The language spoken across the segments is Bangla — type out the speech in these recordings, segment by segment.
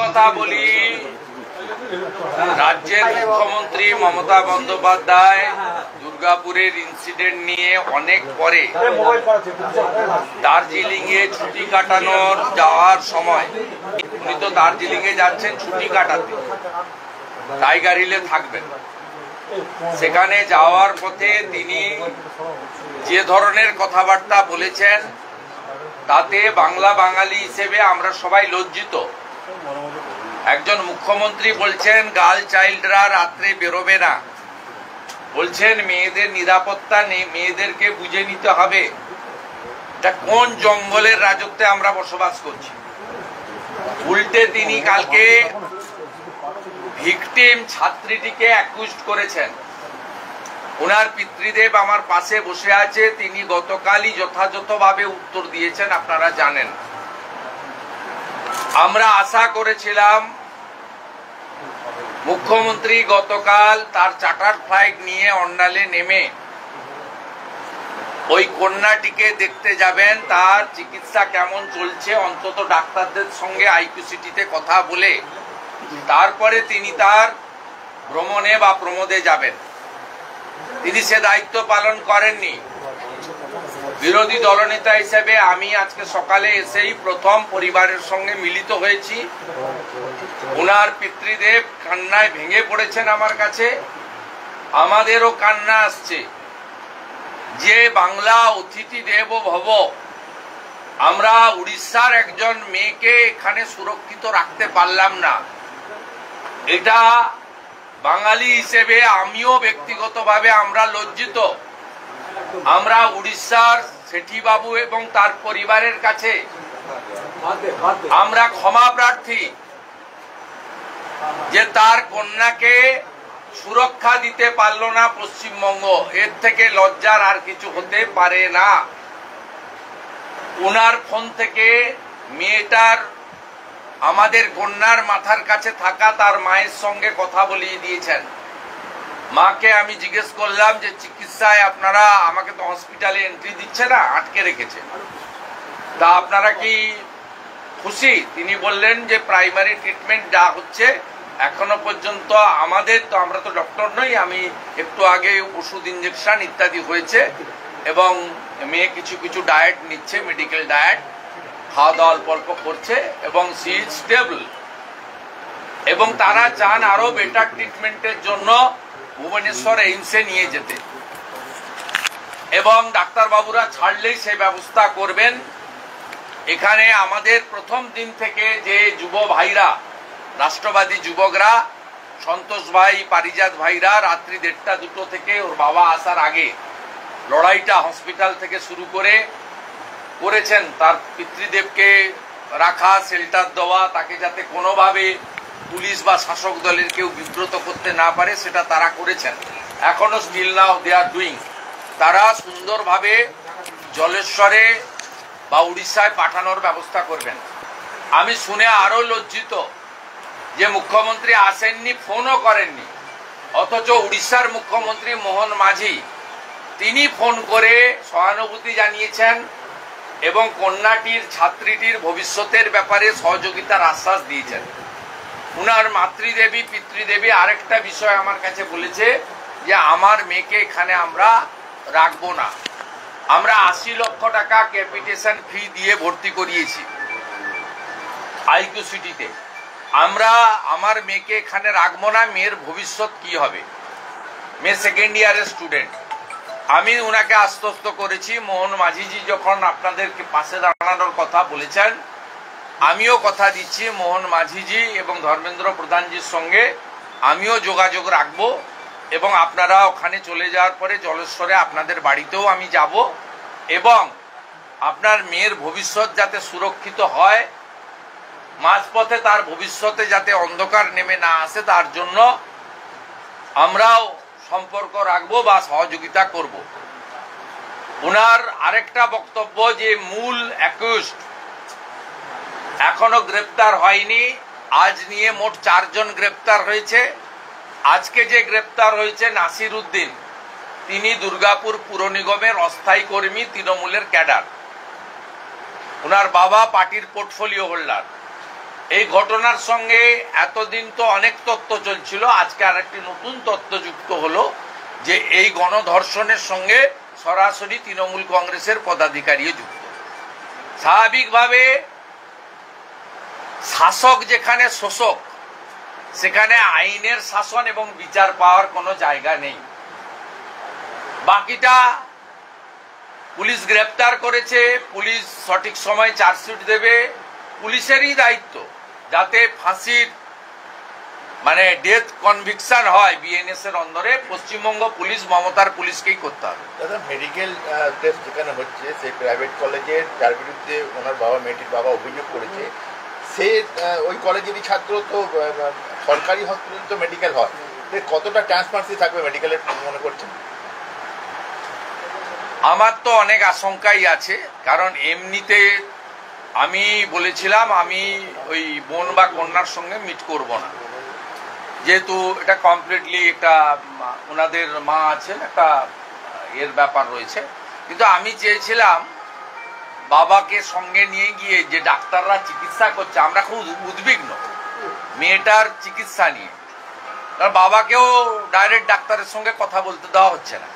কথা বলি, রাজ্যের মুখ্যমন্ত্রী মমতা বন্দ্যোপাধ্যায় দুর্গাপুরের ইনসিডেন্ট নিয়ে অনেক পরে দার্জিলিং এ ছুটি কাটানোর যাওয়ার সময়, উনি তো দার্জিলিং এ যাচ্ছেন ছুটি কাটাতে, টাইগার হিলে থাকবেন। সেখানে যাওয়ার পথে তিনি যে ধরনের কথাবার্তা বলেছেন তাতে বাংলা বাঙালি হিসেবে আমরা সবাই লজ্জিত। একজন মুখ্যমন্ত্রী বলছেন গার্ল চাইল্ডরা রাত্রে বেরোবে না, বলছেন মেয়েদের নিরাপত্তা নেই, মেয়েদেরকে বুঝে নিতে হবে। এটা কোন জঙ্গলের রাজত্বে আমরা বসবাস করছি? উল্টে তিনি কালকে ভিকটিম ছাত্রীটিকে অ্যাকিউজড করেছেন। ওনার পিতৃদেব আমার পাশে বসে আছে, তিনি গতকালই যথাযথভাবে উত্তর দিয়েছেন, আপনারা জানেন। আমরা আশা করেছিলাম মুখ্যমন্ত্রী গতকাল তার চার্টার ফ্লাইট নিয়ে অন্ডালে নেমে ওই কন্যাটিকে দেখতে যাবেন, তার চিকিৎসা কেমন চলছে, অন্তত ডাক্তারদের সঙ্গে আইকিউসিটিতে কথা বলে তারপরে তিনি তার ভ্রমণে বা প্রমোদে যাবেন। তিনি সে দায়িত্ব পালন করেননি। বিরোধী দলনেতা হিসেবে আমি আজকে সকালে এসেই প্রথম পরিবারের সঙ্গে মিলিত হয়েছি। ওনার পিতৃদেব কান্নায় ভেঙে পড়েছেন আমার কাছে, আমাদেরও কান্না আসছে যে বাংলা অতিথি দেব ভব, আমরা উড়িষ্যার একজন মেয়েকে এখানে সুরক্ষিত রাখতে পারলাম না। এটা বাঙালি হিসেবে আমিও ব্যক্তিগতভাবে আমরা লজ্জিত। আমরা উড়িষ্যার শেঠিবাবু এবং তার পরিবারের কাছে আমরা ক্ষমা প্রার্থী যে তার কন্যাকে সুরক্ষা দিতে পারল না পশ্চিমবঙ্গ। এর থেকে লজ্জার আর কিছু হতে পারে না। ওনার ফোন থেকে মেয়েটার, আমাদের কন্যার মাথার কাছে থাকা তার মায়ের সঙ্গে কথা বলিয়ে দিয়েছেন। মাকে আমি জিজ্ঞেস করলাম যে চিকিৎসায় আপনারা, আমাকে তো হসপিটালে এন্ট্রি দিচ্ছে না, আটকে রেখেছে, তা আপনারা কি খুশি? তিনি বললেন যে প্রাইমারি ট্রিটমেন্ট যা হচ্ছে এখনো পর্যন্ত আমাদের তো, আমরা তো ডক্টর নই, আমি একটু আগে ওষুধ ইঞ্জেকশন ইত্যাদি হয়েছে এবং মেয়ে কিছু কিছু ডায়েট নিচ্ছে, মেডিকেল ডায়েট, খাওয়া দাওয়া অল্প অল্প করছে এবং সি ইজ স্টেবল। এবং তারা চান আরো বেটার ট্রিটমেন্টের জন্য ভুবনেশ্বর এইমসে নিয়ে যেতে, এবং ডাক্তারবাবুরা ছাড়লেই সেই ব্যবস্থা করবেন। এখানে আমাদের প্রথম দিন থেকে যে যুব ভাইরা, রাষ্ট্রবাদী যুবকরা, সন্তোষ ভাই, পারিজাত ভাইরা রাত্রি 1:30-2 থেকে ওর বাবা আসার আগে লড়াইটা হসপিটাল থেকে শুরু করেছেন। তার পিতৃদেবকে রাখা, শেল্টার দেওয়া, তাকে যাতে কোনোভাবে পুলিশ বা শাসক দলের কেউ বিব্রত করতে না পারে সেটা তারা করেছেন। এখনো still now they are doing. তারা সুন্দরভাবে জলেশ্বরে বা উড়িষ্যায় পাঠানোর ব্যবস্থা করবেন। আমি শুনে আরো লজ্জিত যে মুখ্যমন্ত্রী আসেননি, ফোনও করেননি, অথচ উড়িষ্যার মুখ্যমন্ত্রী মোহন মাঝি তিনি ফোন করে সহানুভূতি জানিয়েছেন এবং কন্যাটির, ছাত্রীটির ভবিষ্যতের ব্যাপারে সহযোগিতার আশ্বাস দিয়েছেন। উনার মাতৃদেবী, পিতৃদেবী আরেকটা বিষয় আমার কাছে বলেছে যে আমার মেয়েকে এখানে আমরা রাখবো না। আমরা 80 লক্ষ টাকা ক্যাপিটেশন ফি দিয়ে ভর্তি করিয়েছি আইকিউসিটিতে। আমরা আমার মেয়েকে এখানে রাখবো না, মেয়ের ভবিষ্যৎ কি হবে? মেয়ে সেকেন্ড ইয়ারের স্টুডেন্ট। আমি উনাকে আশ্বস্ত করেছি, মোহন মাঝিজি যখন আপনাদেরকে পাশে দাঁড়ানোর কথা বলেছেন, আমিও কথা দিচ্ছি মোহন মাঝিজি এবং ধর্মেন্দ্র প্রধানজির সঙ্গে আমিও যোগাযোগ রাখব এবং আপনারা ওখানে চলে যাওয়ার পরে জলেশ্বরে আপনাদের বাড়িতেও আমি যাব এবং আপনার মেয়ের ভবিষ্যৎ যাতে সুরক্ষিত হয়, মাঝপথে তার ভবিষ্যতে যাতে অন্ধকার নেমে না আসে, তার জন্য আমরাও সম্পর্ক রাখবো বা সহযোগিতা করব। ওনার আরেকটা বক্তব্য যে মূল অ্যাকিউজড এখনো গ্রেপ্তার হয়নি। আজ নিয়ে মোট 4 জন গ্রেপ্তার হয়েছে। আজকে যে গ্রেপ্তার হয়েছে নাসির উদ্দিন, তিনি দুর্গাপুর পুর নিগমের অস্থায়ী কর্মী, তৃণমূলের ক্যাডার। ওনার বাবা পার্টির পোর্টফোলিও হোল্ডার। এই ঘটনার সঙ্গে এতদিন তো অনেক তথ্য চলছিল, আজকে আরেকটি নতুন তথ্য যুক্ত হলো যে এই গণধর্ষণের সঙ্গে সরাসরি তৃণমূল কংগ্রেসের পদাধিকারীও যুক্ত। স্বাভাবিকভাবে শাসক যেখানে শোষক, সেখানে আইনের শাসন এবং বিচার পাওয়ার কোনো জায়গা নেই। বাকিটা পুলিশ গ্রেপ্তার করেছে, পুলিশ সঠিক সময় চার্জশিট দেবে, পুলিশেরই দায়িত্ব যাতে ফাঁসির মানে ডেথ কনভিকশন হয় বিএনএস এর অন্দরে। পশ্চিমবঙ্গ পুলিশ মমতার পুলিশকেই করতে হবে। দাদা, মেডিকেল টেস্ট যেখানে হচ্ছে সেই প্রাইভেট কলেজের যার বিরুদ্ধে ওনার বাবা, মেয়েটির বাবা অভিযোগ করেছে, সে ওই কলেজেরই ছাত্র, তো সরকারি হসপিটাল তো মেডিকেল হয়, কতটা ট্রান্সপারেন্সি থাকবে মেডিকেলের মনে করছেন? আমার তো অনেক আশঙ্কাই আছে, কারণ এমনিতে আমি বলেছিলাম আমি ওই বোন বা কন্যার সঙ্গে মিট করব না, যেহেতু এটা কমপ্লিটলি একটা ওনাদের মা আছেন, একটা এর ব্যাপার রয়েছে। কিন্তু আমি চেয়েছিলাম বাবাকে সঙ্গে নিয়ে গিয়ে, যে ডাক্তাররা চিকিৎসা করছে, আমরা খুব উদ্বিগ্ন মেয়েটার চিকিৎসা নিয়ে, কারণ বাবাকেও ডাইরেক্ট ডাক্তারের সঙ্গে কথা বলতে দেওয়া হচ্ছে না,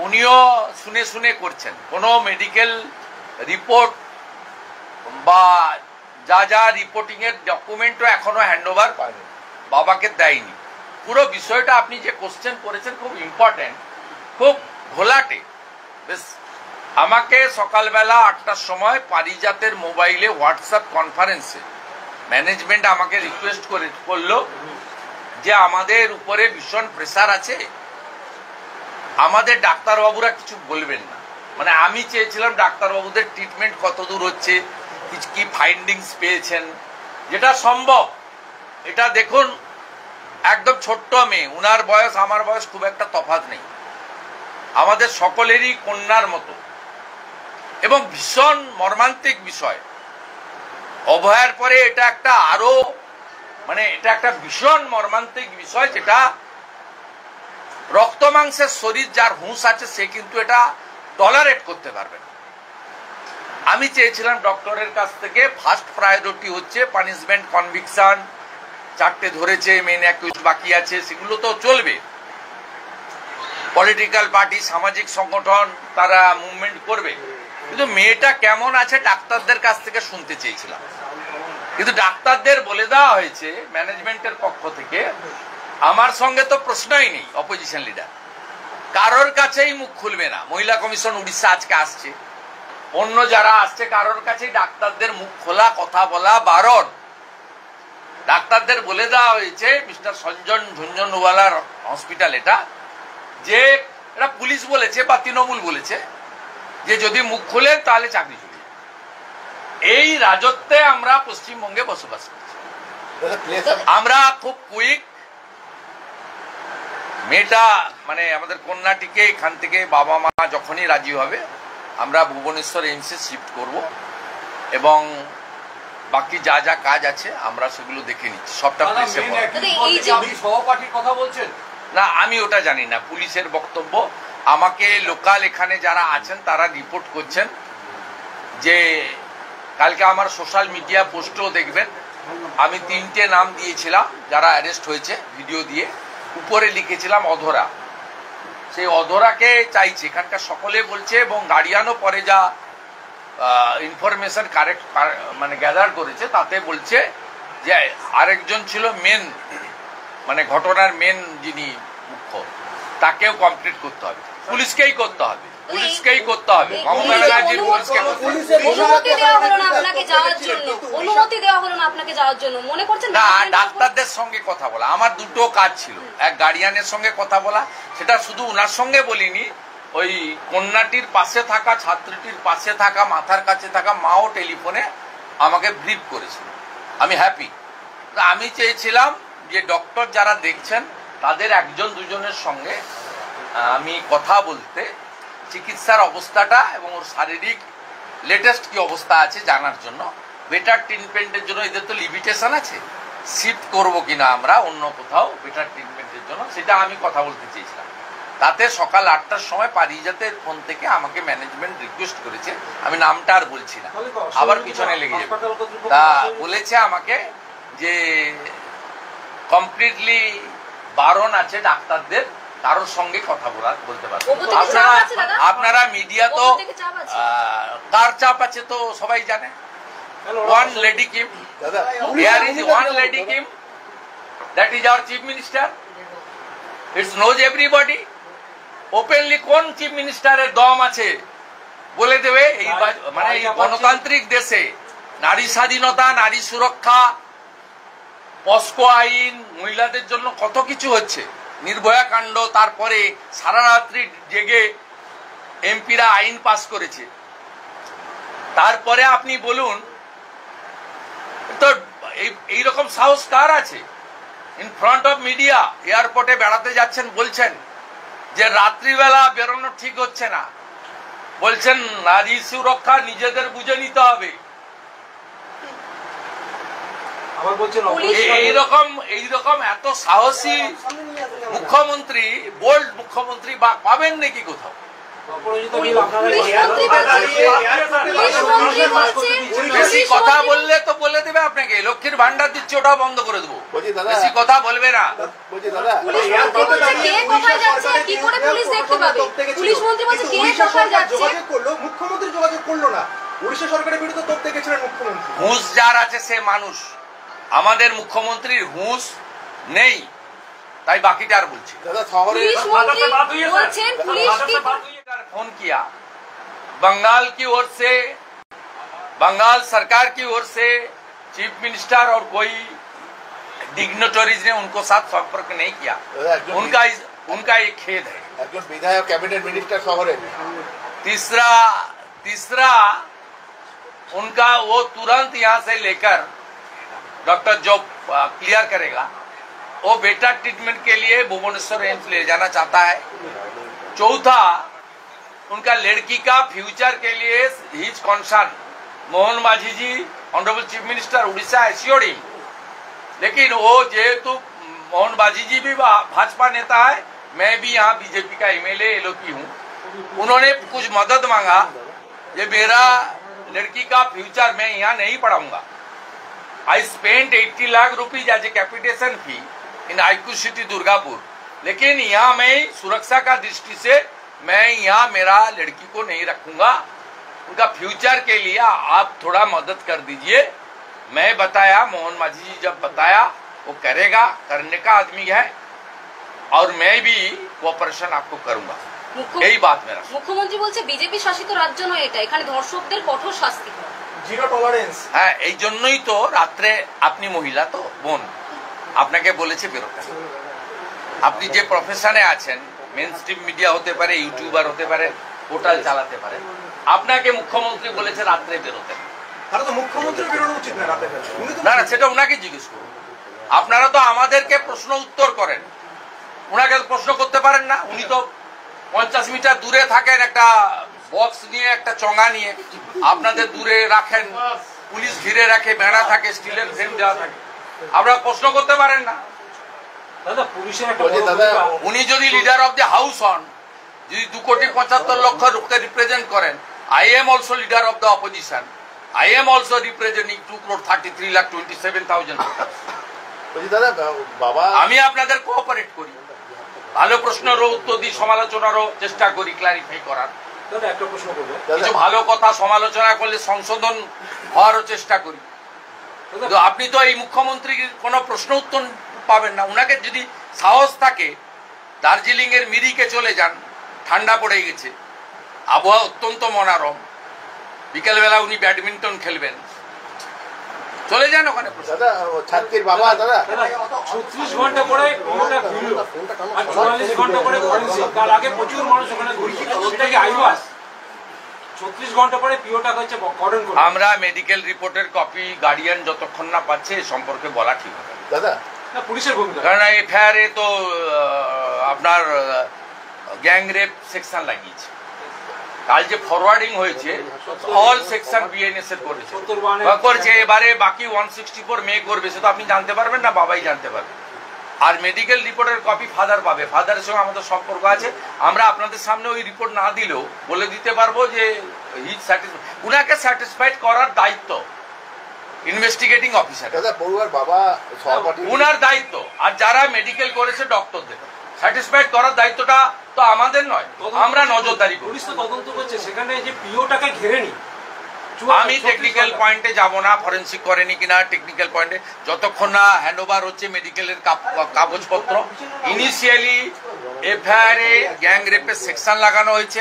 উনিও শুনে শুনে করছেন। কোনো মেডিকেল রিপোর্ট বা যা যা রিপোর্টিং এর ডকুমেন্টও এখনো হ্যান্ডওভার বাবাকে দেয়নি। পুরো বিষয়টা আপনি যে কোশ্চেন করেছেন খুব ইম্পর্টেন্ট, খুব ঘোলাটে। বেশ, আমাকে সকালবেলা 8টার সময় পারিজাতের মোবাইলে হোয়াটসঅ্যাপ কনফারেন্সে ম্যানেজমেন্ট আমাকে রিকোয়েস্ট করলো যে আমাদের উপরে ভীষণ প্রেসার আছে, আমাদের ডাক্তারবাবুরা কিছু বলবেন না। মানে আমি চেয়েছিলাম ডাক্তারবাবুদের ট্রিটমেন্ট কত দূর হচ্ছে, কি ফাইন্ডিংস পেয়েছেন, যেটা সম্ভব। এটা দেখুন, একদম ছোট্ট মেয়ে, উনার বয়স আমার বয়স খুব একটা তফাৎ নেই, আমাদের সকলেরই কন্যার মতো, এবং ভীষণ মর্মান্তিক বিষয়। অভয়ার পরে এটা একটা আরো এটা একটা ভীষণ মর্মান্তিক বিষয়, যেটা রক্ত মাংসের শরীর যার হুঁশ আছে সে কিন্তু এটা টলারেট করতে পারবে না। আমি চেয়েছিলাম ডক্টরের কাছ থেকে ফার্স্ট প্রায়োরিটি হচ্ছে পানিশমেন্ট, কনভিকশন, 4টে ধরেছে, মেন অ্যাকিউজ বাকি আছে, সেগুলো তো চলবে। পলিটিক্যাল পার্টি, সামাজিক সংগঠন তারা মুভমেন্ট করবে, কিন্তু মেয়েটা কেমন আছে ডাক্তারদের কাছ থেকে শুনতে চেয়েছিলাম। কিন্তু ডাক্তারদের বলে দেওয়া হয়েছে ম্যানেজমেন্টের পক্ষ থেকে, আমার সঙ্গে তো প্রশ্নই নেই, অপোজিশন লিডার কারোর কাছেই মুখ খুলবে না। মহিলা কমিশন উড়িষ্যা আজকে আসছে, অন্য যারা আসছে, কারোর কাছেই ডাক্তারদের মুখ খোলা, কথা বলা বারণ। ডাক্তারদের বলে দেওয়া হয়েছে, মিস্টার সঞ্জন ঝুনঝুনওয়ালার হসপিটাল এটা, যে এটা পুলিশ বলেছে বা তৃণমূল বলেছে যে যদি মুখ খোলেন তাহলে চাকরি চলে যাবে। এই রাজত্বে আমরা পশ্চিমবঙ্গে বসবাস করছি। আমরা খুব কুইক, মেয়েটা আমাদের কন্যাটিকে এখান থেকে বাবা মা যখনই রাজি হবে আমরা ভুবনেশ্বর এইমসে শিফট করব, এবং বাকি যা যা কাজ আছে আমরা সেগুলো দেখে নিচ্ছি। সবটা পুলিশে সহপাঠীর কথা বলছেন না, আমি ওটা জানি না, পুলিশের বক্তব্য। আমাকে লোকাল এখানে যারা আছেন তারা রিপোর্ট করছেন যে কালকে আমার সোশ্যাল মিডিয়া পোস্টেও দেখবেন, আমি 3টে নাম দিয়েছিলাম যারা অ্যারেস্ট হয়েছে, ভিডিও দিয়ে উপরে লিখেছিলাম অধরা। সেই অধরাকে চাইছে এখানকার সকলে বলছে, এবং গার্ডিয়ানও পরে যা ইনফরমেশন কারেক্ট গ্যাদার করেছে তাতে বলছে যে আরেকজন ছিল মেন, ঘটনার মেন যিনি মুখ্য, তাকেও কমপ্লিট করতে হবে, পুলিশকেই করতে হবে, পুলিশকেই করতে হবে। মমতা ব্যানার্জি পুলিশকে অনুমতি দেওয়া হলো না আপনাকে যাওয়ার জন্য, অনুমতি দেওয়া হলো না আপনাকে যাওয়ার জন্য, মনে করছেন না? ডাক্তারদের সঙ্গে কথা বলা, আমার দুটো কাজ ছিল, এক গার্ডিয়ানের সঙ্গে কথা বলা, সেটা শুধু ওনার সঙ্গে বলিনি, ওই কন্যাটির পাশে থাকা, ছাত্রীটির পাশে থাকা, মাথার কাছে থাকা মাও টেলিফোনে আমাকে ব্রিফ করেছিল। আমি হ্যাপি। আমি চেয়েছিলাম যে ডক্টর যারা দেখছেন তাদের একজন দুজনের সঙ্গে আমি কথা বলতে, চিকিৎসার অবস্থাটা এবং ওর শারীরিক লেটেস্ট কি অবস্থা আছে জানার জন্য, বেটার ট্রিটমেন্টের জন্য। এদের তো লিমিটেশন আছে, শিফট করবো কিনা আমরা অন্য কোথাও বেটার ট্রিটমেন্টের জন্য, সেটা আমি কথা বলতে চেয়েছিলাম। তাতে সকাল 8টার সময় পারিজাতের ফোন থেকে আমাকে ম্যানেজমেন্ট রিকোয়েস্ট করেছে, আমি নামটা আর বলছি না, আবার পিছনে লেগে যাবে। তা বলেছে আমাকে যে কমপ্লিটলি বারণ আছে ডাক্তারদের কারোর সঙ্গে কথা বলতে পারবে। আপনারা মিডিয়া তো কার চাপ আছে তো সবাই জানে। One lady team, here is one lady team, that is our chief minister, it's knows everybody. Openly কোন চিফ মিনিস্টারের দম আছে বলে দেবে? এই মানে এই গণতান্ত্রিক দেশে নারী স্বাধীনতা, নারী সুরক্ষা, পস্কো আইন, মহিলাদের জন্য কত কিছু হচ্ছে, নির্ভয়া কাণ্ড, তারপরে সারা রাত্রি জেগে এমপিরা আইন পাস করেছে। তারপরে আপনি বলুন তো এইরকম সাহস কার আছে? ইন ফ্রন্ট অফ মিডিয়া এয়ারপোর্টে বেড়াতে যাচ্ছেন, বলছেন যে রাত্রিবেলা বেরোনো ঠিক হচ্ছে না, বলছেন নারী সুরক্ষা নিজেদের বুঝে নিতে হবে। এইরকম এত সাহসী মুখ্যমন্ত্রী, বোল্ড মুখ্যমন্ত্রী পাবেন নাকি কোথাও? বেশি কথা বললে তো বলে দেবে আপনাকে লক্ষ্মীর ভান্ডার দিচ্ছে, ওটাও বন্ধ করে দেবো। বেশি কথা বলবে না। মুখ্যমন্ত্রী যোগাযোগ করলো না, উড়িষ্যা সরকারের বিরুদ্ধে তথ্য গেছিলেন মুখ্যমন্ত্রী। হুঁশ যার আছে সে মানুষ, আমাদের মুখ্যমন্ত্রীর হুঁশ নেই, তাই বাকিটা আর বলছি। फोन किया बंगाल की ओर से, बंगाल सरकार की ओर से चीफ मिनिस्टर और कोई डिग्नेटरीज ने उनको साथ संपर्क नहीं किया। उनका एक खेद है। विधायक कैबिनेट मिनिस्टर शहरे। तीसरा उनका वो तुरंत यहाँ से लेकर डॉक्टर जो क्लियर करेगा वो बेटा ट्रीटमेंट के लिए भुवनेश्वर एम्स ले जाना चाहता है। चौथा, उनका लड़की का फ्यूचर के लिए his concern Mohan Majhi ji honourable chief minister Orissa assured him, लेकिन वो जेहेतु मोहन माझी जी भी भाजपा नेता है, मैं भी यहाँ बीजेपी का एमएलए एलओपी हूँ, उन्होंने कुछ मदद मांगा ये मेरा लड़की का फ्यूचर मैं यहाँ नहीं पढ़ाऊंगा। I spent 80 lakh rupees as a capitation fee in IQ city Durgapur, लेकिन यहाँ मैं सुरक्षा का दृष्टि से मैं यहाँ मेरा लड़की को नहीं रखूंगा, उनका फ्यूचर के लिए आप थोड़ा मदद कर दीजिए। मैं बताया, मोहन माझी जी जब बताया वो करेगा, करने का आदमी है, और मैं भी कोऑपरेशन आपको करूंगा। এই বাত মেরা। মুখ্যমন্ত্রী বলছে বিজেপি শাসিত রাজ্য নয় এটা, এখানে ধর্ষকদের কঠোর শাস্তি হয়, জিরো টলারেন্স। হ্যাঁ, এই জন্যই তো রাত্রে, আপনি মহিলা তো বোন, আপনাকে বলেছে বেরোতে। আপনি যে প্রফেশনে আছেন, মেন স্ট্রিম মিডিয়া হতে পারে, ইউটিউবার হতে পারে, পোর্টাল চালাতে পারে, আপনাকে মুখ্যমন্ত্রী বলেছে রাত্রে বেরোতে। তাহলে তো মুখ্যমন্ত্রী বেরোনো উচিত না রাতে। না না, সেটা ওনাকে জিজ্ঞেস করুন। আপনারা তো আমাদেরকে প্রশ্ন উত্তর করেন, ওনাকে প্রশ্ন করতে পারেন না। উনি তো 50 মিটার দূরে থাকেন, একটা বক্স নিয়ে, একটা চঙ্গা নিয়ে, আপনাদের দূরে রাখেন, পুলিশ ঘিরে রাখে, বেড়া থাকে, স্টিলের ফ্রেম দেওয়া থাকে, আপনারা প্রশ্ন করতে পারেন না। উনি যদি লিডার অফ দ্য হাউস হন, যদি 2,75,00,000 লোককে রিপ্রেজেন্ট করেন, I am also leader of the opposition, I am also representing 2,33,27,000। আমি আপনাদের কোঅপারেট করি, ভালো প্রশ্নেরও উত্তর দিই, সমালোচনারও চেষ্টা করি ক্লারিফাই করার। একটা প্রশ্ন করবো, কিছু ভালো কথা সমালোচনা করলে সংশোধন হওয়ারও চেষ্টা করি। আপনি তো এই মুখ্যমন্ত্রীর কোনো প্রশ্ন উত্তর পাবেন না। উনাকে যদি সাহস থাকে, দার্জিলিং এর মিরিকে চলে যান, ঠান্ডা পড়ে গেছে, আবহাওয়া অত্যন্ত মনোরম, বিকেলবেলা উনি ব্যাডমিন্টন খেলবেন, চলে যান ওখানে। দাদা ছাত্রীর বাবা, দাদা 36 ঘন্টা পরে আর 44 ঘন্টা পরে ফরেনসিক, তার আগে প্রচুর মানুষ ওখানে ঘুরছে, ওটা কি আইওয়াস? 36 ঘন্টা পরে পিওটা হচ্ছে কর্ডন করে। আমরা মেডিকেল রিপোর্টের কপি গার্ডিয়ান যতক্ষণ না পাচ্ছে এ সম্পর্কে বলা ঠিক হবে দাদা। না, পুলিশের ভূমিকা, কারণ এফআইআরে তো আপনার গ্যাং রেপ সেকশন লাগিয়েছে। কাল যে ফরওয়ার্ডিং হয়েছে অল সেকশন বিএনএস এর করেছে, এবারে বাকি 164 মে করবে, সে তো আপনি জানতে পারবেন না, বাবাই জানতে পারবে। আর মেডিকেল রিপোর্টের কপি ফাদার পাবে, ফাদারের সঙ্গে আমাদের সম্পর্ক আছে। আমরা আপনাদের সামনে ওই রিপোর্ট না দিলেও বলে দিতে পারবো যে উনাকে স্যাটিসফাইড করার দায়িত্ব ইনভেস্টিগেটিং অফিসার, দাদা পড়ুয়ার বাবা সহপাঠী উনার দায়িত্ব। আর যারা মেডিকেল করেছে ডক্টরদের স্যাটিসফাইড করার দায়িত্বটা তো আমাদের নয়, আমরা নজরদারি করি। পুলিশ তো তদন্ত করছে, সেখানে যে পিওটাকে ঘেরেনি। আমি টেকনিক্যাল পয়েন্টে যাব না, ফরেন্সিক করেনি কিনা টেকনিক্যাল পয়েন্টে, যতক্ষণ না হ্যান্ডওভার হচ্ছে মেডিকেলের কাগজপত্র। ইনিশিয়ালি এফআইআর এ গ্যাং রেপের সেকশন লাগানো হয়েছে,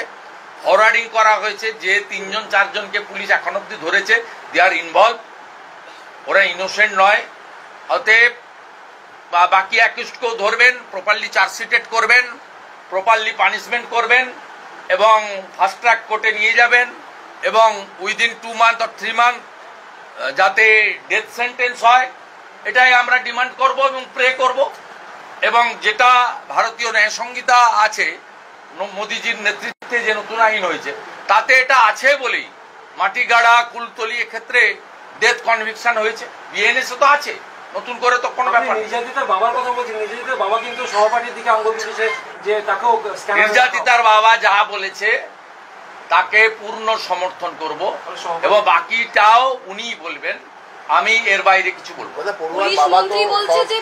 ফরওয়ার্ডিং করা হয়েছে। যে 3-4জনকে পুলিশ এখন অব্দি ধরেছে, দে আর ইনভলভ, ওরা ইনোসেন্ট নয়। অতএব বাকি অ্যাকিউজডকেও ধরবেন, প্রপারলি চার্জশিটেড করবেন, প্রপারলি পানিশমেন্ট করবেন এবং ফাস্ট ট্র্যাক কোর্টে নিয়ে যাবেন এবং উইদিন 2 মান্থ অর 3 মান্থ যাতে ডেথ সেন্টেন্স হয়, এটাই আমরা ডিমান্ড করব এবং প্রে করব। এবং যেটা ভারতীয় ন্যায় সংহিতা আছে, মোদিজির নেতৃত্বে যে নতুন আইন হয়েছে, তাতে এটা আছে বলেই মাটিগাড়া, কুলতলি এক্ষেত্রে ডেথ কনভিকশন হয়েছে। বিএনএসে তো আছে, নতুন করে তো কোনো ব্যাপার নেই। নির্যাতিতার বাবার কথা বলছি, নির্যাতিতার বাবা কিন্তু সহপাঠীর দিকে আঙ্গুল তুলেছে যে তাকেও নির্যাতিতার বাবা যা বলেছে তাকে পূর্ণ সমর্থন করব এবং বাকিটাও উনি বলবেন, আমি এর বাইরে কিছু বলবো। পড়ুয়ার বাবা তো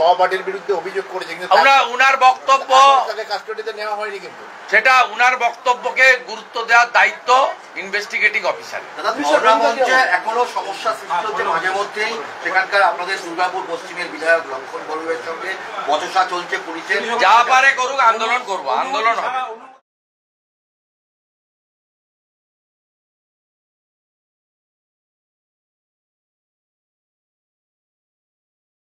সহপাঠীর বিরুদ্ধে অভিযোগ করেছে, কিন্তু উনার বক্তব্য তাকে কাস্টডিতে নেওয়া হয়নি, কিন্তু সেটা উনার বক্তব্যকে গুরুত্ব দেওয়ার দায়িত্ব ইনভেস্টিগেটিং অফিসার। এখনো সমস্যা সৃষ্টি হচ্ছে মাঝে মধ্যেই, সেখানকার আপনাদের দুর্গাপুর পশ্চিমের বিধায়ক লক্ষণ বড়ুয়ের সঙ্গে বচসা চলছে পুলিশের। যা পারে করুক, আন্দোলন করবো, আন্দোলন হবে।